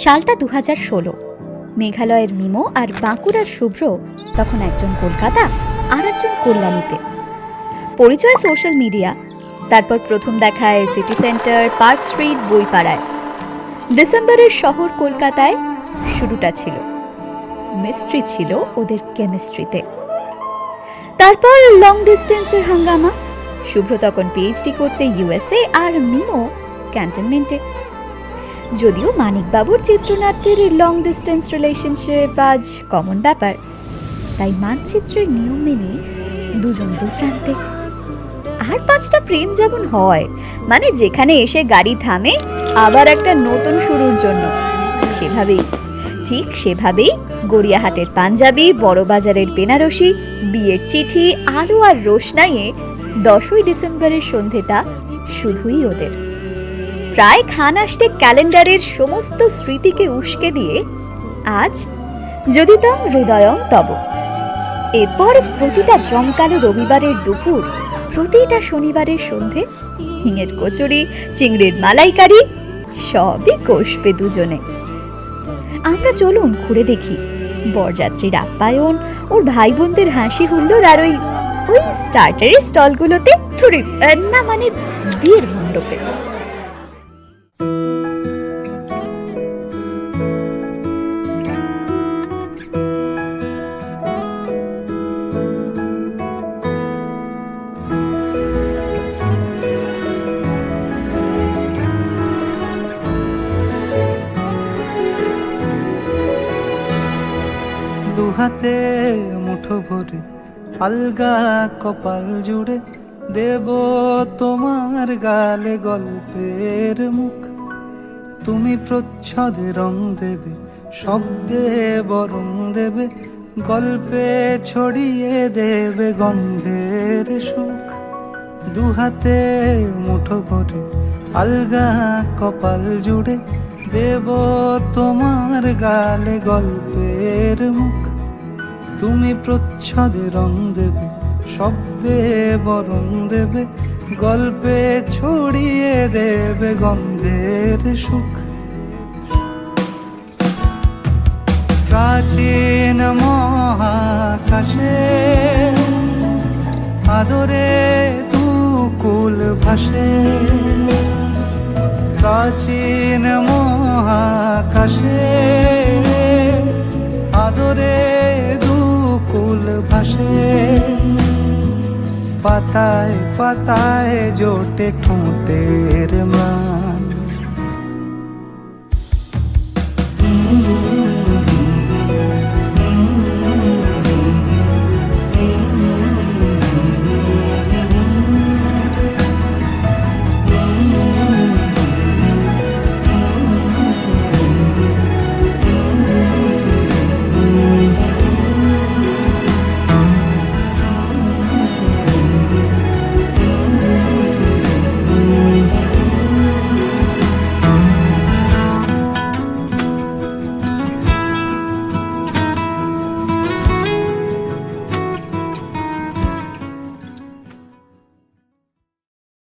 সালটা 2016। মেঘালয়ের মিমো আর বাঁকুড়ার শুভ্র তখন একজন কলকাতা আর একজন কল্যাণীতে। পরিচয় সোশ্যাল মিডিয়া, তারপর প্রথম দেখায় সিটি সেন্টার, পার্ক স্ট্রিট, বইপাড়ায়। ডিসেম্বরের শহর কলকাতায় শুরুটা ছিল, মিস্ট্রি ছিল ওদের কেমিস্ট্রিতে। তারপর লং ডিস্টেন্সের হাঙ্গামা। শুভ্র তখন পিএইচডি করতে ইউএসএ আর মিমো ক্যান্টনমেন্টে। যদিও মানিকবাবুর চিত্রনাট্যের লং ডিস্টেন্স রিলেশনশিপ আজ কমন ব্যাপার, তাই মানচিত্রের নিয়ম মেনে দুজন দু প্রান্তে। আর 5টা প্রেম যেমন হয়, মানে যেখানে এসে গাড়ি থামে আবার একটা নতুন শুরুর জন্য, সেভাবেই গড়িয়াহাটের পাঞ্জাবি, বড়বাজারের বেনারসি, বিয়ের চিঠি, আলো আর রোশনাইয়ে 10ই ডিসেম্বরের সন্ধেটা শুধুই ওদের। প্রায় খান আসতে ক্যালেন্ডারের সমস্ত স্মৃতিকে উস্কে দিয়ে আজ যদি তং হৃদয়ং তব। এরপর প্রতিটা জমকালো রবিবারের দুপুর, প্রতিটা শনিবারের সন্ধে হিঙের কচুরি, চিংড়ির মালাইকারি সবই কষবে দুজনে। আমরা চলুন ঘুরে দেখি বরযাত্রীর আপ্যায়ন, ওর ভাই বোনদের হাসি হুল্লোড় আর ওই স্টার্টারের স্টলগুলোতে মানে বিয়ের মণ্ডপে। দুহাতে মুঠো ভরে আলগা কপাল জুড়ে দেব তোমার গালে গল্পের মুখ। তুমি প্রচ্ছদে রং দেবে, শব্দে বরং দেবে, গল্পে ছড়িয়ে দেবে গন্ধের সুখ। দুহাতে মুঠো ভরে আলগা কপাল জুড়ে দেব তোমার গালে গল্পের মুখ। তুমি প্রচ্ছদে রং দেবে, শব্দে বরং দেবে, গল্পে ছড়িয়ে দেবে গন্ধের সুখ। প্রাচীন মহাকাশে আদরে দুকুল ভাসে, প্রাচীন মহাকাশে আদরে দুকুল ভাসে। পাতায় পাতায় জোটে ঠোঁটের ম্লান,